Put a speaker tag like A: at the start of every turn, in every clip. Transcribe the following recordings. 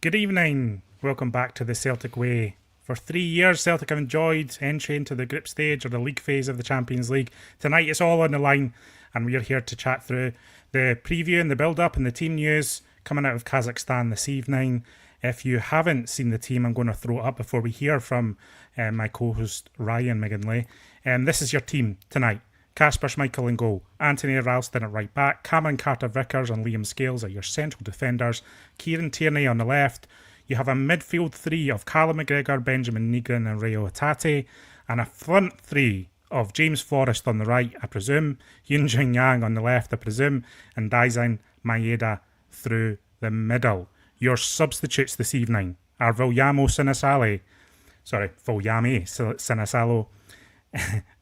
A: Good evening. Welcome back to the Celtic Way. For 3 years, Celtic have enjoyed entry into the group stage or the league phase of the Champions League. Tonight, it's all on the line, and we are here to chat through the preview and the build-up and the team news coming out of Kazakhstan this evening. If you haven't seen the team, I'm going to throw it up before we hear from my co-host Ryan McGinley. This is your team tonight. Kasper Schmeichel in goal, Anthony Ralston at right back, Cameron Carter-Vickers and Liam Scales are your central defenders, Kieran Tierney on the left. You have a midfield three of Callum McGregor, Benjamin Nigren and Reo Hatate, and a front three of James Forrest on the right, I presume, Yoon Jung Yang on the left, I presume, and Daizan Maeda through the middle. Your substitutes this evening are Viljami Sinisalo,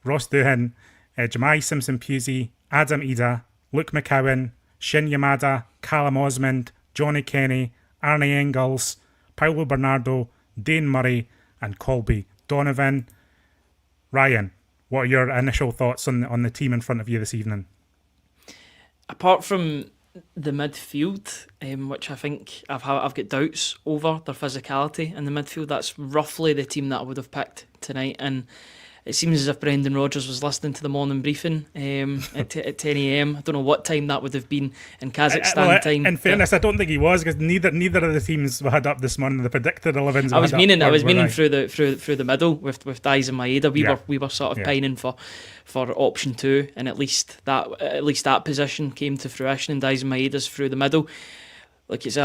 A: Ross Doohan, Jamai Simpson-Pusey, Adam Ida, Luke McCowan, Shin Yamada, Callum Osmond, Johnny Kenny, Arnie Engels, Paulo Bernardo, Dane Murray and Colby Donovan. Ryan, what are your initial thoughts on the team in front of you this evening?
B: Apart from the midfield, which I think I've got doubts over their physicality in the midfield, that's roughly the team that I would have picked tonight. And it seems as if Brendan Rodgers was listening to the morning briefing at 10 a.m. I don't know what time that would have been in Kazakhstan time.
A: In fairness, I don't think he was, because neither of the teams we had up this morning, the predicted 11s.
B: I was meaning through the middle with Diaz and Maeda. We were sort of pining for option 2, and at least that position came to fruition, and Diaz and Maeda's through the middle. Like it's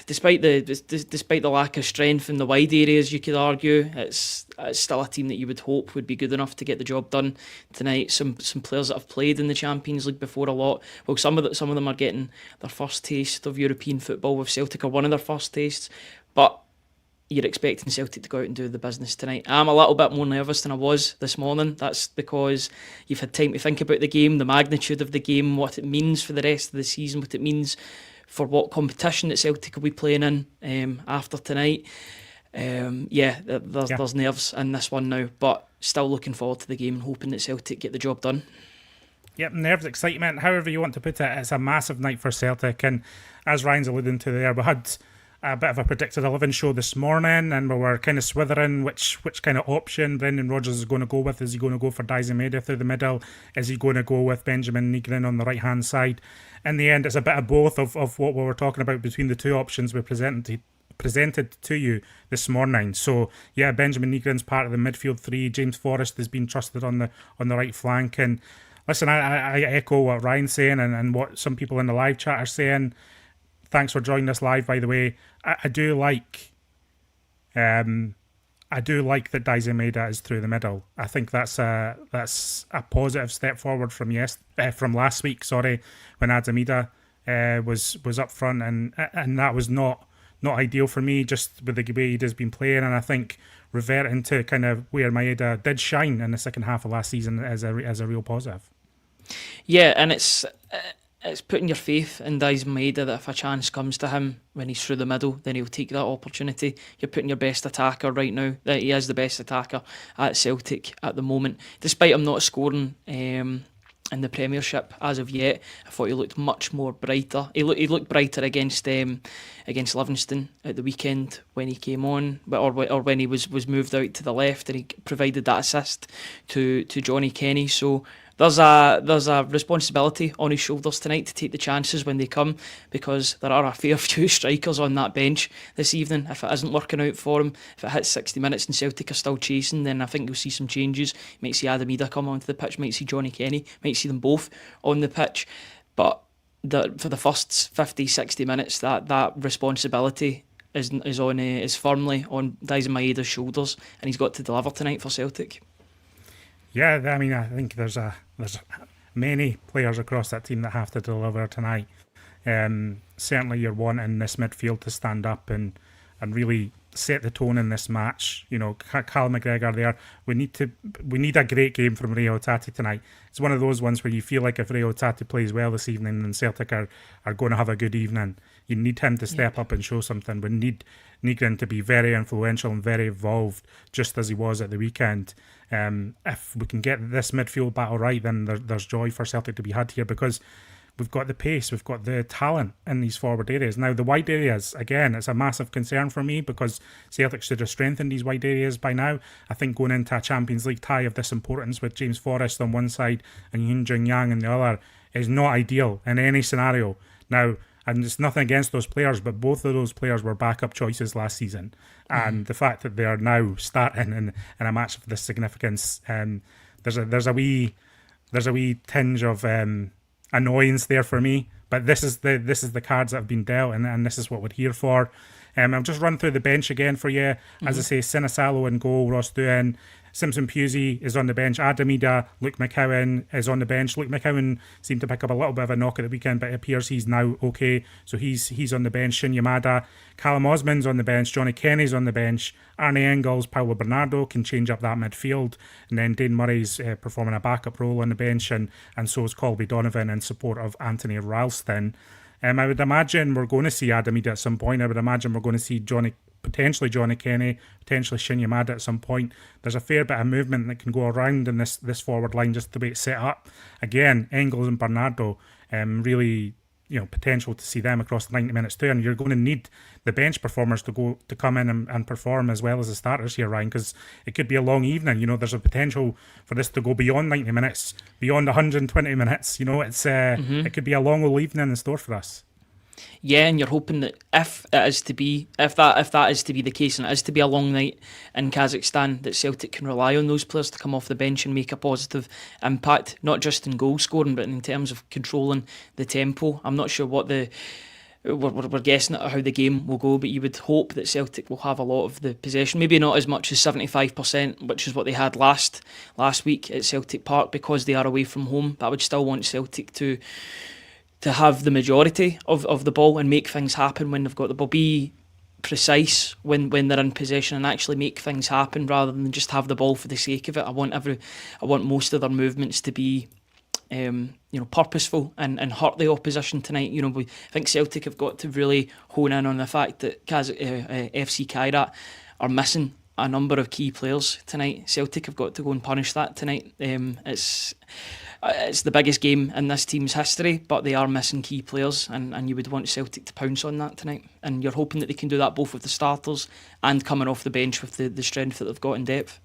B: despite the lack of strength in the wide areas, you could argue it's still a team that you would hope would be good enough to get the job done tonight. Some players that have played in the Champions League before a lot. Well, some of them are getting their first taste of European football with Celtic, or one of their first tastes. But you're expecting Celtic to go out and do the business tonight. I'm a little bit more nervous than I was this morning. That's because you've had time to think about the game, the magnitude of the game, what it means for the rest of the season, what it means for what competition that Celtic will be playing in after tonight. There's nerves in this one now, but still looking forward to the game and hoping that Celtic get the job done.
A: Yep, nerves, excitement, however you want to put it. It's a massive night for Celtic, and as Ryan's alluding to there, we had a bit of a predicted 11 show this morning, and we were kind of swithering which kind of option Brendan Rodgers is going to go with. Is he going to go for Daizan Maeda through the middle? Is he going to go with Benjamin Nigren on the right hand side? In the end, it's a bit of both of what we were talking about between the two options we presented to you this morning. So yeah, Benjamin Nigren's part of the midfield three. James Forrest has been trusted on the right flank. And listen, I echo what Ryan's saying and what some people in the live chat are saying. Thanks for joining us live, by the way. I do like that Daizan Maeda is through the middle. I think that's a positive step forward from last week. When Adam Ida was up front, and that was not ideal for me, just with the way he's been playing. And I think reverting to kind of where Maeda did shine in the second half of last season is a real positive.
B: Yeah, and it's putting your faith in Daizan Maeda that if a chance comes to him when he's through the middle, then he'll take that opportunity. You're putting your best attacker right now. That he is the best attacker at Celtic at the moment, despite him not scoring in the Premiership as of yet. I thought he looked much more brighter. He looked brighter against Livingston at the weekend when he came on, or when he was moved out to the left and he provided that assist to Johnny Kenny. So there's a responsibility on his shoulders tonight to take the chances when they come, because there are a fair few strikers on that bench this evening. If it isn't working out for him, if it hits 60 minutes and Celtic are still chasing, then I think you'll see some changes. You might see Adam Ida come onto the pitch, might see Johnny Kenny, might see them both on the pitch. But for the first 50, 60 minutes, that responsibility is firmly on Daizan Maeda's shoulders, and he's got to deliver tonight for Celtic.
A: Yeah, I mean, I think there's many players across that team that have to deliver tonight. Certainly you're wanting this midfield to stand up and really set the tone in this match. You know, Callum McGregor there. We need a great game from Reo Hatate tonight. It's one of those ones where you feel like if Reo Hatate plays well this evening, then Celtic are going to have a good evening. You need him to step up and show something. We need Nigren to be very influential and very involved, just as he was at the weekend. If we can get this midfield battle right, then there's joy for Celtic to be had here, because we've got the pace, we've got the talent in these forward areas. Now, the wide areas, again, it's a massive concern for me because Celtic should have strengthened these wide areas by now. I think going into a Champions League tie of this importance with James Forrest on one side and Yoon Jung Yang on the other is not ideal in any scenario. Now, and it's nothing against those players, but both of those players were backup choices last season. And the fact that they are now starting in a match of this significance, there's a wee tinge of annoyance there for me. But this is the cards that have been dealt, and this is what we're here for. I'll just run through the bench again for you. As I say, Sinisalo in goal, Ross Doohan, Simpson Pusey is on the bench, Adamida, Luke McCowan is on the bench. Luke McCowan seemed to pick up a little bit of a knock at the weekend, but it appears he's now okay. So he's on the bench. Shin Yamada, Callum Osmond's on the bench, Johnny Kenny's on the bench, Arnie Engels, Paulo Bernardo can change up that midfield, and then Dane Murray's performing a backup role on the bench, and so is Colby Donovan in support of Anthony Ralston. I would imagine we're going to see Adamida at some point. I would imagine we're going to see potentially Johnny Kenny, potentially Shin Yamada at some point. There's a fair bit of movement that can go around in this forward line just the way it's set up. Again, Engels and Bernardo, really, potential to see them across the 90 minutes too. And you're going to need the bench performers to come in and perform as well as the starters here, Ryan, because it could be a long evening. There's a potential for this to go beyond 90 minutes, beyond 120 minutes. It's it could be a long old evening in store for us.
B: Yeah, and you're hoping that if that is to be the case, and it is to be a long night in Kazakhstan, that Celtic can rely on those players to come off the bench and make a positive impact, not just in goal scoring, but in terms of controlling the tempo. I'm not sure what we're guessing at how the game will go, but you would hope that Celtic will have a lot of the possession, maybe not as much as 75%, which is what they had last week at Celtic Park, because they are away from home. But I would still want Celtic to have the majority of the ball and make things happen when they've got the ball. Be precise when they're in possession and actually make things happen rather than just have the ball for the sake of it. I want most of their movements to be purposeful and hurt the opposition tonight. I think Celtic have got to really hone in on the fact that FC Kairat are missing a number of key players tonight. Celtic have got to go and punish that tonight. It's the biggest game in this team's history, but they are missing key players, and you would want Celtic to pounce on that tonight. And you're hoping that they can do that both with the starters and coming off the bench with the strength that they've got in depth.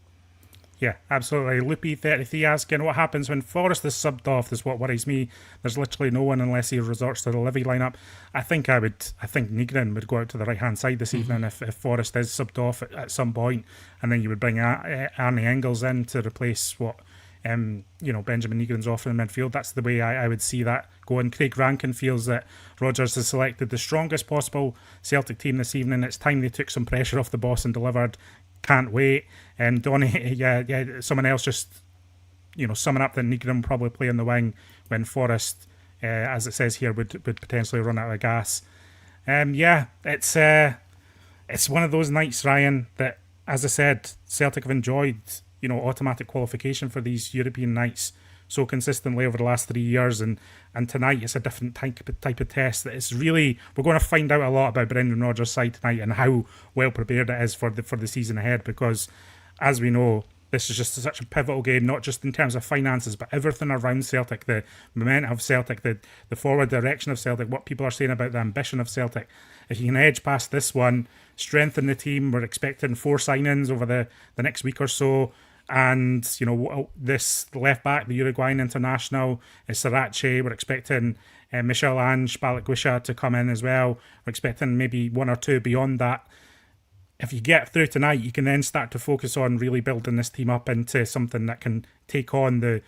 A: Yeah, absolutely. Loopy33 asking, what happens when Forrest is subbed off is what worries me. There's literally no one unless he resorts to the Livy lineup. I think Nygren would go out to the right-hand side this evening if Forrest is subbed off at some point, and then you would bring Arnie Engels in to replace what Benjamin Nygren's off in the midfield. That's the way I would see that going. Craig Rankin feels that Rodgers has selected the strongest possible Celtic team this evening. It's time they took some pressure off the boss and delivered. Can't wait. And Donny, someone else just, summing up that Nygren will probably play in the wing when Forrest, as it says here, would potentially run out of gas. It's one of those nights, Ryan, that, as I said, Celtic have enjoyed automatic qualification for these European nights so consistently over the last 3 years, and tonight it's a different type of test. That it's really, we're going to find out a lot about Brendan Rodgers' side tonight and how well prepared it is for the season ahead, because as we know, this is just such a pivotal game, not just in terms of finances, but everything around Celtic, the momentum of Celtic, the forward direction of Celtic, what people are saying about the ambition of Celtic. If you can edge past this one, strengthen the team, we're expecting 4 signings over the next week or so. And, this left back, the Uruguayan international, is Sriracha. We're expecting Michel Ange Balakwisha to come in as well. We're expecting maybe 1 or 2 beyond that. If you get through tonight, you can then start to focus on really building this team up into something that can take on the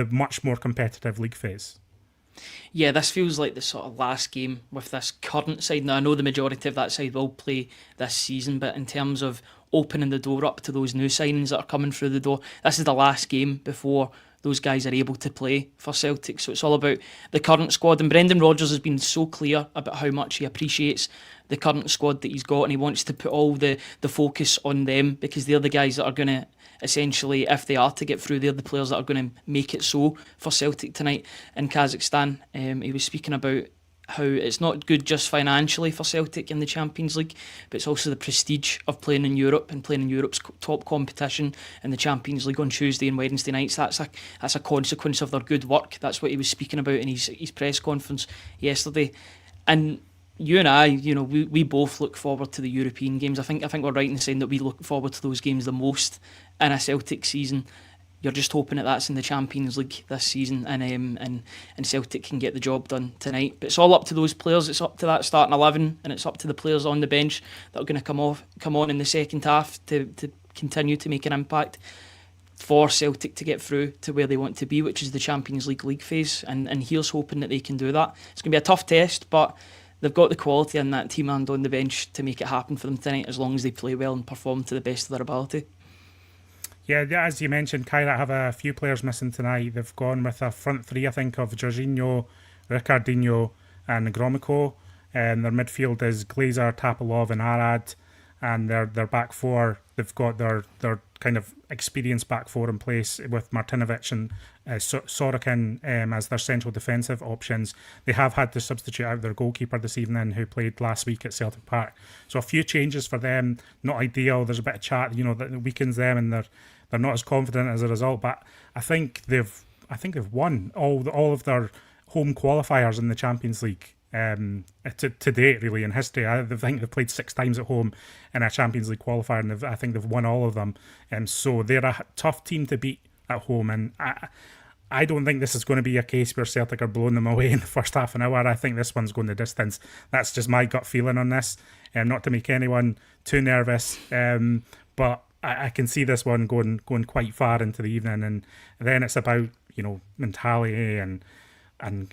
A: much more competitive league phase.
B: Yeah, this feels like the sort of last game with this current side. Now, I know the majority of that side will play this season, but in terms of opening the door up to those new signings that are coming through the door, this is the last game before those guys are able to play for Celtic. So it's all about the current squad, and Brendan Rodgers has been so clear about how much he appreciates the current squad that he's got, and he wants to put all the focus on them, because they're the guys that are going to essentially, if they are to get through, they're the players that are going to make it so for Celtic tonight in Kazakhstan. He was speaking about how it's not good just financially for Celtic in the Champions League, but it's also the prestige of playing in Europe and playing in Europe's top competition in the Champions League on Tuesday and Wednesday nights. That's a consequence of their good work. That's what he was speaking about in his press conference yesterday. And you and I, we both look forward to the European games. I think we're right in saying that we look forward to those games the most in a Celtic season. You're just hoping that that's in the Champions League this season, and Celtic can get the job done tonight. But it's all up to those players. It's up to that starting 11, and it's up to the players on the bench that are going to come on in the second half to continue to make an impact for Celtic to get through to where they want to be, which is the Champions League phase. And here's hoping that they can do that. It's going to be a tough test, but they've got the quality in that team and on the bench to make it happen for them tonight, as long as they play well and perform to the best of their ability.
A: Yeah, as you mentioned, Kairat have a few players missing tonight. They've gone with a front three, I think, of Jorginho, Ricardinho and Gromyko. And their midfield is Glazer, Tapalov and Arad. And their back four, they've got their kind of experienced back four in place with Martinovic and Sorokin as their central defensive options. They have had to substitute out their goalkeeper this evening, who played last week at Celtic Park. So a few changes for them, not ideal. There's a bit of chat, that weakens them, and they're not as confident as a result. But I think they've won all of their home qualifiers in the Champions League. To date, really, in history. I think they've played 6 times at home in a Champions League qualifier, and I think they've won all of them. So they're a tough team to beat at home, and I don't think this is going to be a case where Celtic are blowing them away in the first half an hour. I think this one's going the distance. That's just my gut feeling on this, not to make anyone too nervous, but I can see this one going quite far into the evening, and then it's about mentality and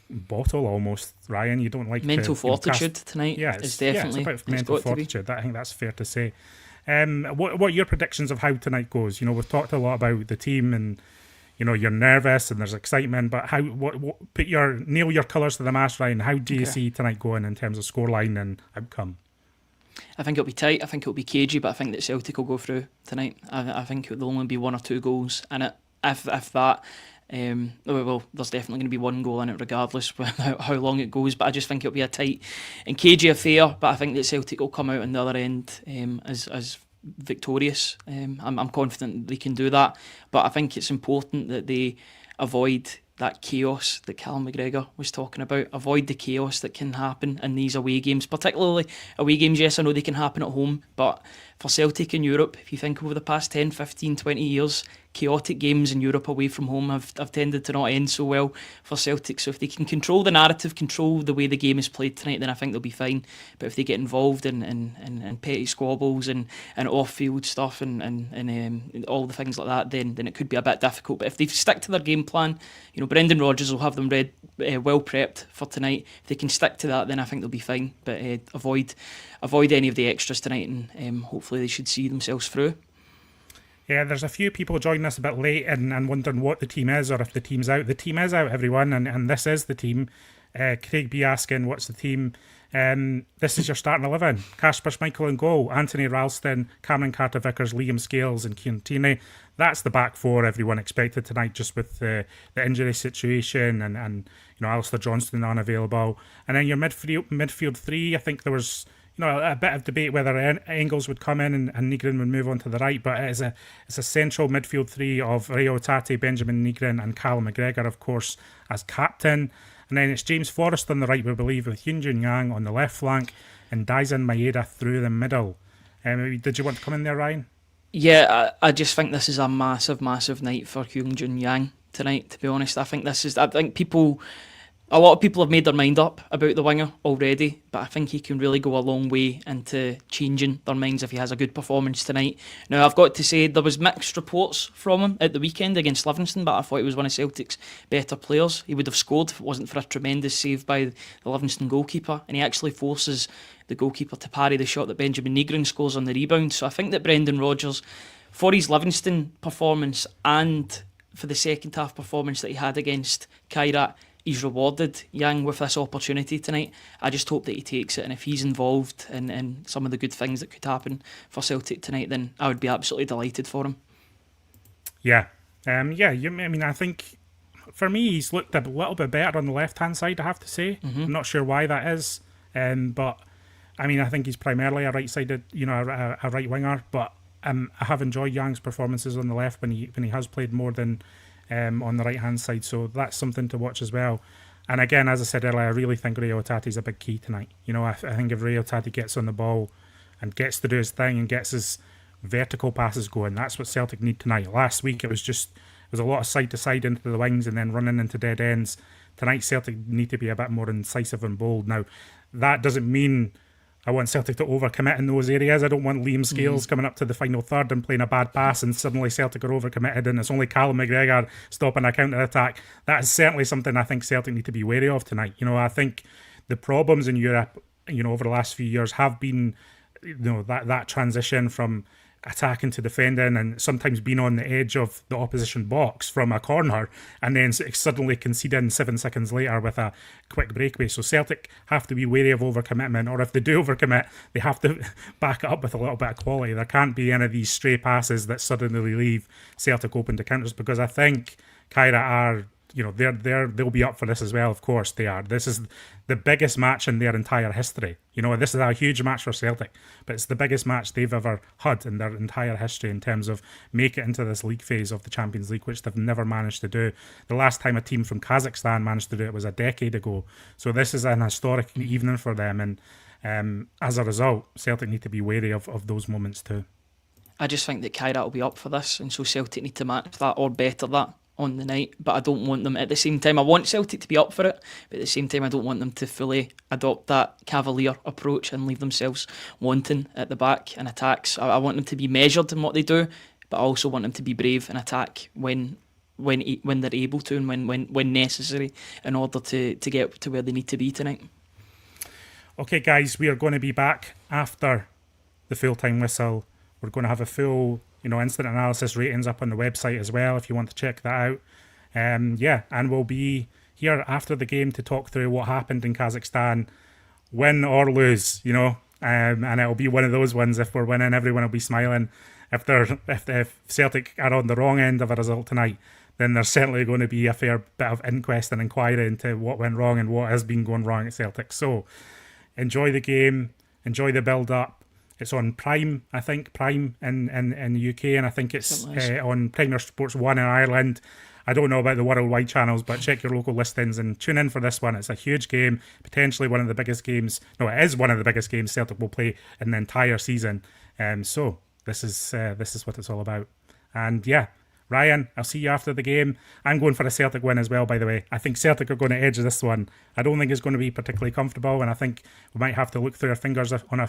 A: bottle almost. Ryan, you don't like
B: mental fortitude tonight.
A: Yeah,
B: it's definitely
A: it's about mental fortitude. I think that's fair to say. What are your predictions of how tonight goes? We've talked a lot about the team, and you're nervous and there's excitement. But nail your colours to the mast, Ryan. How do you see tonight going in terms of scoreline and outcome?
B: I think it'll be tight. I think it'll be cagey, but I think that Celtic will go through tonight. I think there'll only be 1 or 2 goals in it, if that. Well, there's definitely going to be 1 goal in it regardless how long it goes, but I just think it'll be a tight and cagey affair. But I think that Celtic will come out on the other end as victorious. I'm confident they can do that, but I think it's important that they avoid that chaos that Callum McGregor was talking about. Avoid the chaos that can happen in these away games, particularly away games. Yes, I know they can happen at home, but for Celtic in Europe, if you think over the past 10, 15, 20 years, chaotic games in Europe away from home have tended to not end so well for Celtic. So if they can control the narrative, control the way the game is played tonight, then I think they'll be fine. But if they get involved in petty squabbles and off-field stuff and all the things like that, then it could be a bit difficult. But if they stick to their game plan, Brendan Rodgers will have them well prepped for tonight. If they can stick to that, then I think they'll be fine. But avoid any of the extras tonight, and hopefully they should see themselves through.
A: Yeah, there's a few people joining us a bit late and wondering what the team is, or if the team's out. The team is out, everyone, and this is the team. Craig B asking, what's the team? This is your starting 11. Kasper Schmeichel in goal, Anthony Ralston, Cameron Carter-Vickers, Liam Scales and Kieran Tierney. That's the back four everyone expected tonight, just with the injury situation and Alistair Johnston unavailable. And then your midfield 3, I think there was a bit of debate whether Engels would come in and Nygren would move on to the right, but it's a central midfield 3 of Rio Tate, Benjamin Nygren and Callum McGregor, of course, as captain. And then it's James Forrest on the right, we believe, with Hyun Jun Yang on the left flank and Daisen Maeda through the middle. Did you want to come in there, Ryan?
B: Yeah, I just think this is a massive, massive night for Hyun Jun Yang tonight, to be honest. I think a lot of people have made their mind up about the winger already, but I think he can really go a long way into changing their minds if he has a good performance tonight. Now, I've got to say, there was mixed reports from him at the weekend against Livingston, but I thought he was one of Celtic's better players. He would have scored if it wasn't for a tremendous save by the Livingston goalkeeper, and he actually forces the goalkeeper to parry the shot that Benjamin Nygren scores on the rebound. So I think that Brendan Rodgers, for his Livingston performance and for the second half performance that he had against Kairat, he's rewarded Yang with this opportunity tonight. I just hope that he takes it, and if he's involved in some of the good things that could happen for Celtic tonight, then I would be absolutely delighted for him.
A: Yeah. I think for me, he's looked a little bit better on the left-hand side, I have to say. I'm not sure why that is, but I mean, I think he's primarily a right-sided, a right winger. But I have enjoyed Young's performances on the left when he has played more than on the right-hand side. So that's something to watch as well. And again, as I said earlier, I really think Ray Otati's a big key tonight. I think if Ray Otati gets on the ball and gets to do his thing and gets his vertical passes going, that's what Celtic need tonight. Last week it was a lot of side to side into the wings and then running into dead ends. Tonight Celtic need to be a bit more incisive and bold. Now, that doesn't mean I want Celtic to overcommit in those areas. I don't want Liam Scales coming up to the final third and playing a bad pass and suddenly Celtic are overcommitted and it's only Callum McGregor stopping a counter-attack. That is certainly something I think Celtic need to be wary of tonight. I think the problems in Europe, over the last few years have been, that transition from attacking to defending and sometimes being on the edge of the opposition box from a corner and then suddenly conceding 7 seconds later with a quick breakaway. So Celtic have to be wary of overcommitment, or if they do overcommit, they have to back it up with a little bit of quality. There can't be any of these stray passes that suddenly leave Celtic open to counters, because I think Kairat are, they'll be up for this as well. Of course they are. This is the biggest match in their entire history. This is a huge match for Celtic, but it's the biggest match they've ever had in their entire history in terms of make it into this league phase of the Champions League, which they've never managed to do. The last time a team from Kazakhstan managed to do it was a decade ago. So this is an historic evening for them, and as a result, Celtic need to be wary of those moments too.
B: I just think that Kairat will be up for this, and so Celtic need to match that or better that on the night. But I don't want them, at the same time, I want Celtic to be up for it, but at the same time I don't want them to fully adopt that cavalier approach and leave themselves wanting at the back in attacks. I want them to be measured in what they do, but I also want them to be brave in attack when they're able to and when necessary, in order to get to where they need to be tonight.
A: Okay guys, we are going to be back after the full-time whistle. We're going to have a full instant analysis ratings up on the website as well if you want to check that out. And we'll be here after the game to talk through what happened in Kazakhstan, win or lose, and it'll be one of those ones. If we're winning, everyone will be smiling. If Celtic are on the wrong end of a result tonight, then there's certainly going to be a fair bit of inquest and inquiry into what went wrong and what has been going wrong at Celtic. So enjoy the game, enjoy the build-up. It's on Prime, I think, Prime in the UK, and I think it's on Premier Sports 1 in Ireland. I don't know about the worldwide channels, but check your local listings and tune in for this one. It's a huge game, potentially one of the biggest games. No, it is one of the biggest games Celtic will play in the entire season. So this is what it's all about. And Ryan, I'll see you after the game. I'm going for a Celtic win as well, by the way. I think Celtic are going to edge this one. I don't think it's going to be particularly comfortable, and I think we might have to look through our fingers on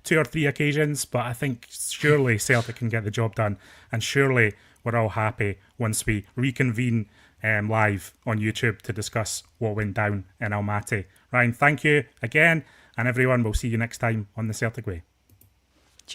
A: two or three occasions, but I think surely Celtic can get the job done, and surely we're all happy once we reconvene live on YouTube to discuss what went down in Almaty. Ryan, thank you again, and everyone, we'll see you next time on the Celtic Way.